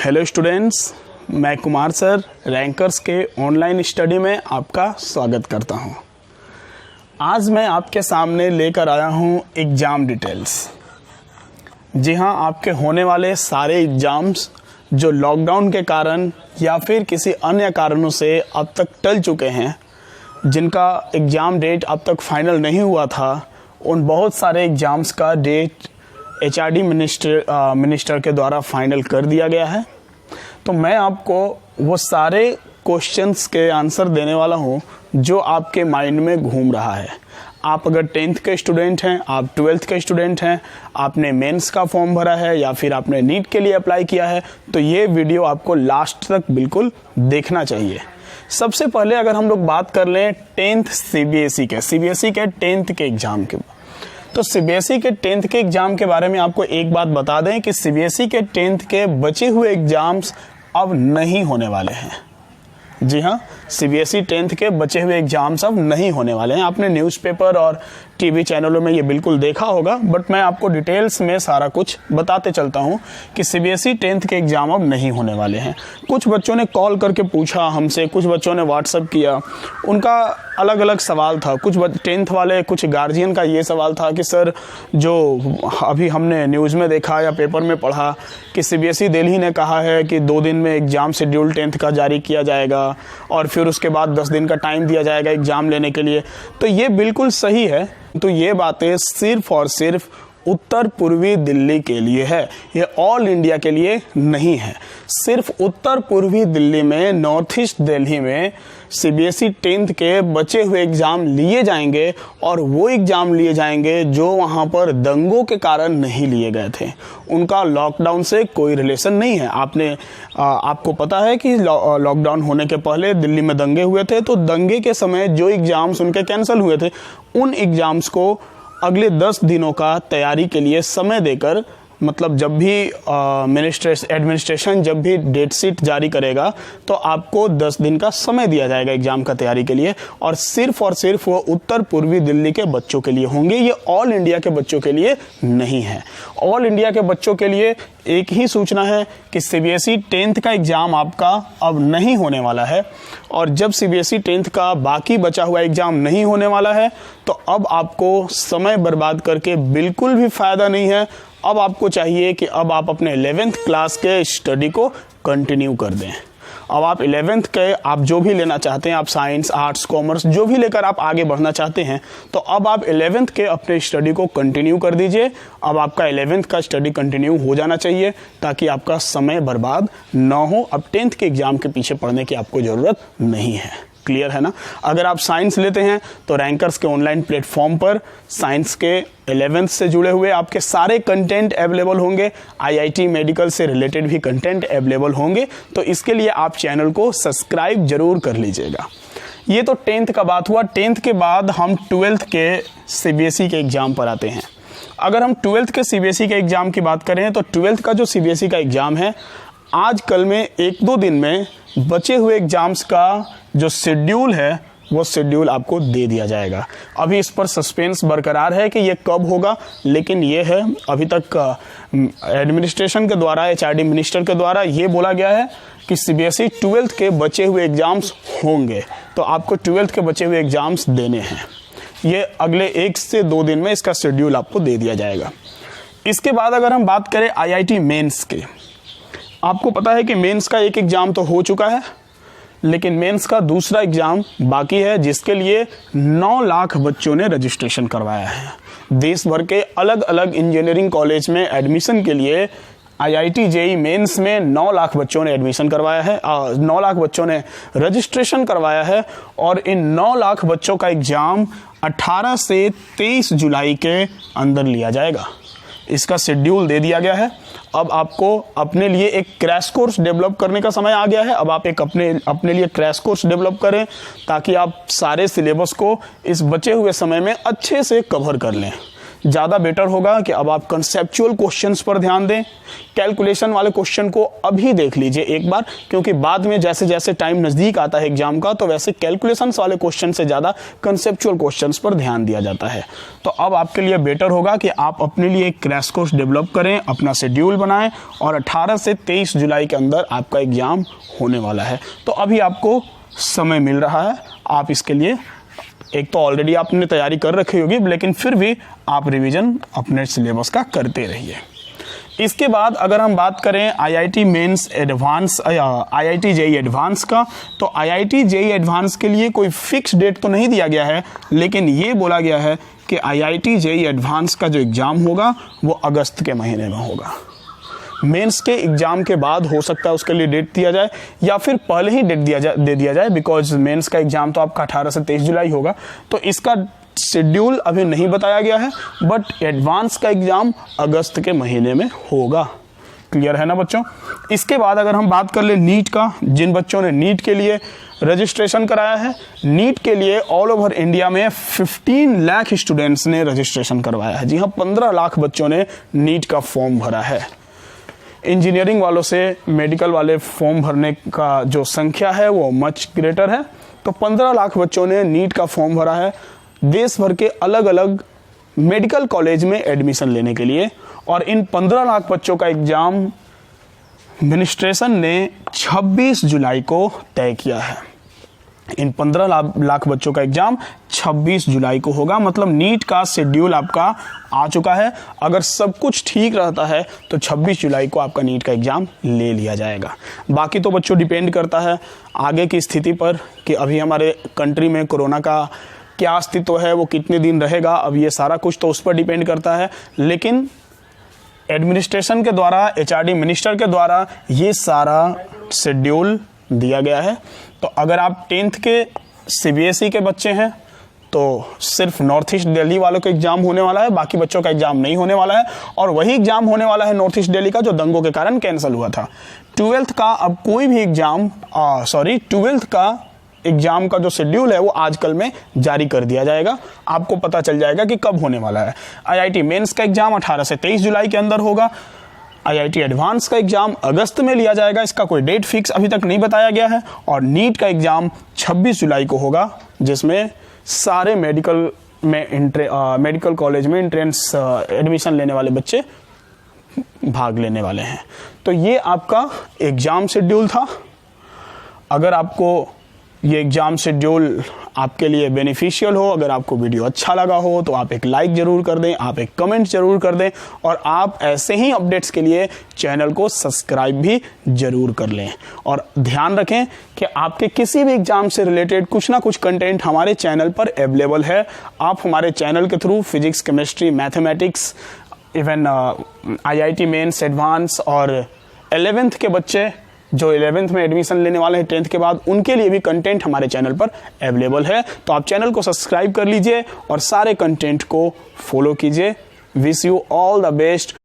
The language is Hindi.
हेलो स्टूडेंट्स, मैं कुमार सर रैंकर्स के ऑनलाइन स्टडी में आपका स्वागत करता हूं। आज मैं आपके सामने लेकर आया हूं एग्ज़ाम डिटेल्स। जी हां, आपके होने वाले सारे एग्ज़ाम्स जो लॉकडाउन के कारण या फिर किसी अन्य कारणों से अब तक टल चुके हैं, जिनका एग्ज़ाम डेट अब तक फाइनल नहीं हुआ था, उन बहुत सारे एग्ज़ाम्स का डेट HRD मिनिस्टर के द्वारा फाइनल कर दिया गया है। तो मैं आपको वो सारे क्वेश्चंस के आंसर देने वाला हूँ जो आपके माइंड में घूम रहा है। आप अगर 10th के स्टूडेंट हैं, आप 12th के स्टूडेंट हैं, आपने मेंस का फॉर्म भरा है या फिर आपने नीट के लिए अप्लाई किया है, तो ये वीडियो आपको लास्ट तक बिल्कुल देखना चाहिए। सबसे पहले अगर हम लोग बात कर लें 10th CBSE के 10th के एग्ज़ाम के, तो CBSE के 10th के एग्ज़ाम के बारे में आपको एक बात बता दें कि CBSE के 10th के बचे हुए एग्ज़ाम्स अब नहीं होने वाले हैं। जी हाँ, CBSE 10th के बचे हुए एग्ज़ाम्स अब नहीं होने वाले हैं। आपने न्यूज़पेपर और टीवी चैनलों में ये बिल्कुल देखा होगा, बट मैं आपको डिटेल्स में सारा कुछ बताते चलता हूँ कि CBSE 10th के एग्ज़ाम अब नहीं होने वाले हैं। कुछ बच्चों ने कॉल करके पूछा हमसे, कुछ बच्चों ने व्हाट्सअप किया, उनका अलग अलग सवाल था। कुछ 10th वाले, कुछ गार्जियन का ये सवाल था कि सर, जो अभी हमने न्यूज़ में देखा या पेपर में पढ़ा कि CBSE दिल्ली ने कहा है कि 2 दिन में एग्ज़ाम शेड्यूल 10th का जारी किया जाएगा और फिर उसके बाद 10 दिन का टाइम दिया जाएगा एग्ज़ाम लेने के लिए, तो ये बिल्कुल सही है। तो ये बातें सिर्फ और सिर्फ उत्तर पूर्वी दिल्ली के लिए है, ये ऑल इंडिया के लिए नहीं है। सिर्फ उत्तर पूर्वी दिल्ली में, नॉर्थ ईस्ट दिल्ली में CBSE 10th के बचे हुए एग्ज़ाम लिए जाएंगे और वो एग्ज़ाम लिए जाएंगे जो वहाँ पर दंगों के कारण नहीं लिए गए थे। उनका लॉकडाउन से कोई रिलेशन नहीं है। आपको पता है कि लॉकडाउन होने के पहले दिल्ली में दंगे हुए थे, तो दंगे के समय जो एग्ज़ाम्स उनके कैंसिल हुए थे, उन एग्ज़ाम्स को अगले 10 दिनों का तैयारी के लिए समय देकर, मतलब जब भी एडमिनिस्ट्रेशन जब भी डेट शीट जारी करेगा तो आपको 10 दिन का समय दिया जाएगा एग्ज़ाम का तैयारी के लिए, और सिर्फ वो उत्तर पूर्वी दिल्ली के बच्चों के लिए होंगे। ये ऑल इंडिया के बच्चों के लिए नहीं है। ऑल इंडिया के बच्चों के लिए एक ही सूचना है कि CBSE 10th का एग्ज़ाम आपका अब नहीं होने वाला है, और जब CBSE 10th का बाकी बचा हुआ एग्ज़ाम नहीं होने वाला है तो अब आपको समय बर्बाद करके बिल्कुल भी फ़ायदा नहीं है। अब आपको चाहिए कि अब आप अपने 11th क्लास के स्टडी को कंटिन्यू कर दें। अब आप 11th के, आप जो भी लेना चाहते हैं, आप साइंस, आर्ट्स, कॉमर्स, जो भी लेकर आप आगे बढ़ना चाहते हैं, तो अब आप 11th के अपने स्टडी को कंटिन्यू कर दीजिए। अब आपका 11th का स्टडी कंटिन्यू हो जाना चाहिए ताकि आपका समय बर्बाद ना हो। अब 10th के एग्ज़ाम के पीछे पढ़ने की आपको ज़रूरत नहीं है। क्लियर है ना? अगर आप साइंस लेते हैं तो रैंकर्स के ऑनलाइन प्लेटफॉर्म पर साइंस के 11th से जुड़े हुए आपके सारे कंटेंट अवेलेबल होंगे। IIT मेडिकल से रिलेटेड भी कंटेंट अवेलेबल होंगे, तो इसके लिए आप चैनल को सब्सक्राइब जरूर कर लीजिएगा। ये तो 10th का बात हुआ। 10th के बाद हम 12th के CBSE के एग्ज़ाम पर आते हैं। अगर हम 12th के CBSE के एग्ज़ाम की बात करें तो 12th का जो CBSE का एग्ज़ाम है, आज कल में 1-2 दिन में बचे हुए एग्ज़ाम्स का जो शेड्यूल है वो शेड्यूल आपको दे दिया जाएगा। अभी इस पर सस्पेंस बरकरार है कि ये कब होगा, लेकिन ये है अभी तक एडमिनिस्ट्रेशन के द्वारा, HRD मिनिस्टर के द्वारा ये बोला गया है कि CBSE 12th के बचे हुए एग्ज़ाम्स होंगे, तो आपको 12th के बचे हुए एग्ज़ाम्स देने हैं। ये अगले 1 से 2 दिन में इसका शेड्यूल आपको दे दिया जाएगा। इसके बाद अगर हम बात करें IIT मेंस के, आपको पता है कि मेंस का एक एग्ज़ाम तो हो चुका है, लेकिन मेंस का दूसरा एग्ज़ाम बाकी है, जिसके लिए 9 लाख बच्चों ने रजिस्ट्रेशन करवाया है। देश भर के अलग अलग इंजीनियरिंग कॉलेज में एडमिशन के लिए IIT JEE मेंस में 9 लाख बच्चों ने एडमिशन करवाया है, 9 लाख बच्चों ने रजिस्ट्रेशन करवाया है, और इन 9 लाख बच्चों का एग्ज़ाम 18 से 23 जुलाई के अंदर लिया जाएगा। इसका शेड्यूल दे दिया गया है। अब आपको अपने लिए एक क्रैश कोर्स डेवलप करने का समय आ गया है। अब आप एक अपने लिए क्रैश कोर्स डेवलप करें ताकि आप सारे सिलेबस को इस बचे हुए समय में अच्छे से कवर कर लें। ज़्यादा बेटर होगा कि अब आप कंसेप्चुअल क्वेश्चंस पर ध्यान दें। कैलकुलेशन वाले क्वेश्चन को अभी देख लीजिए एक बार, क्योंकि बाद में जैसे जैसे टाइम नज़दीक आता है एग्जाम का, तो वैसे कैलकुलेशंस वाले क्वेश्चन से ज़्यादा कंसेप्चुअल क्वेश्चंस पर ध्यान दिया जाता है। तो अब आपके लिए बेटर होगा कि आप अपने लिए एक क्रैश कोर्स डेवलप करें, अपना शेड्यूल बनाएं, और 18 से 23 जुलाई के अंदर आपका एग्जाम होने वाला है। तो अभी आपको समय मिल रहा है, आप इसके लिए एक तो ऑलरेडी आपने तैयारी कर रखी होगी, लेकिन फिर भी आप रिवीजन अपने सिलेबस का करते रहिए। इसके बाद अगर हम बात करें IIT mains advance, IIT JEE advance का, तो आईआईटी जेईई एडवांस के लिए कोई फिक्स डेट तो नहीं दिया गया है, लेकिन ये बोला गया है कि आईआईटी जेईई एडवांस का जो एग्ज़ाम होगा वो अगस्त के महीने में होगा। मेंस के एग्ज़ाम के बाद हो सकता है उसके लिए डेट दिया जाए, या फिर पहले ही डेट दे दिया जाए, बिकॉज मेंस का एग्ज़ाम तो आपका 18 से 23 जुलाई होगा। तो इसका शेड्यूल अभी नहीं बताया गया है, बट एडवांस का एग्ज़ाम अगस्त के महीने में होगा। क्लियर है ना बच्चों। इसके बाद अगर हम बात कर ले नीट का, जिन बच्चों ने नीट के लिए रजिस्ट्रेशन कराया है, नीट के लिए ऑल ओवर इंडिया में 15 लाख स्टूडेंट्स ने रजिस्ट्रेशन करवाया है। जी हाँ, 15 लाख बच्चों ने नीट का फॉर्म भरा है। इंजीनियरिंग वालों से मेडिकल वाले फॉर्म भरने का जो संख्या है वो मच ग्रेटर है। तो 15 लाख बच्चों ने नीट का फॉर्म भरा है देश भर के अलग अलग मेडिकल कॉलेज में एडमिशन लेने के लिए, और इन 15 लाख बच्चों का एग्ज़ाम एडमिनिस्ट्रेशन ने 26 जुलाई को तय किया है। इन 15 लाख बच्चों का एग्ज़ाम 26 जुलाई को होगा। मतलब नीट का शेड्यूल आपका आ चुका है। अगर सब कुछ ठीक रहता है तो 26 जुलाई को आपका नीट का एग्ज़ाम ले लिया जाएगा। बाकी तो बच्चों डिपेंड करता है आगे की स्थिति पर कि अभी हमारे कंट्री में कोरोना का क्या अस्तित्व है, वो कितने दिन रहेगा। अब ये सारा कुछ तो उस पर डिपेंड करता है, लेकिन एडमिनिस्ट्रेशन के द्वारा, एचआरडी मिनिस्टर के द्वारा ये सारा शेड्यूल दिया गया है। तो अगर आप 10th के सीबीएसई के बच्चे हैं तो सिर्फ नॉर्थ ईस्ट दिल्ली वालों का एग्जाम होने वाला है, बाकी बच्चों का एग्जाम नहीं होने वाला है। और वही एग्जाम होने वाला है नॉर्थ ईस्ट दिल्ली का जो दंगों के कारण कैंसिल हुआ था। 12th का अब कोई भी एग्जाम 12th का एग्जाम का जो शेड्यूल है वो आजकल में जारी कर दिया जाएगा। आपको पता चल जाएगा कि कब होने वाला है। आईआईटी मेंस का एग्जाम 18 से 23 जुलाई के अंदर होगा। आईआईटी एडवांस का एग्जाम अगस्त में लिया जाएगा, इसका कोई डेट फिक्स अभी तक नहीं बताया गया है। और नीट का एग्जाम 26 जुलाई को होगा, जिसमें सारे मेडिकल कॉलेज में एंट्रेंस एडमिशन लेने वाले बच्चे भाग लेने वाले हैं। तो ये आपका एग्जाम शेड्यूल था। अगर आपको ये एग्ज़ाम शेड्यूल आपके लिए बेनिफिशियल हो, अगर आपको वीडियो अच्छा लगा हो तो आप एक लाइक ज़रूर कर दें, आप एक कमेंट ज़रूर कर दें, और आप ऐसे ही अपडेट्स के लिए चैनल को सब्सक्राइब भी ज़रूर कर लें। और ध्यान रखें कि आपके किसी भी एग्ज़ाम से रिलेटेड कुछ ना कुछ कंटेंट हमारे चैनल पर अवेलेबल है। आप हमारे चैनल के through physics, chemistry, mathematics, even IIT mains advance और 11th के बच्चे जो 11th में एडमिशन लेने वाले हैं 10th के बाद, उनके लिए भी कंटेंट हमारे चैनल पर अवेलेबल है। तो आप चैनल को सब्सक्राइब कर लीजिए और सारे कंटेंट को फॉलो कीजिए। Wish you all the best.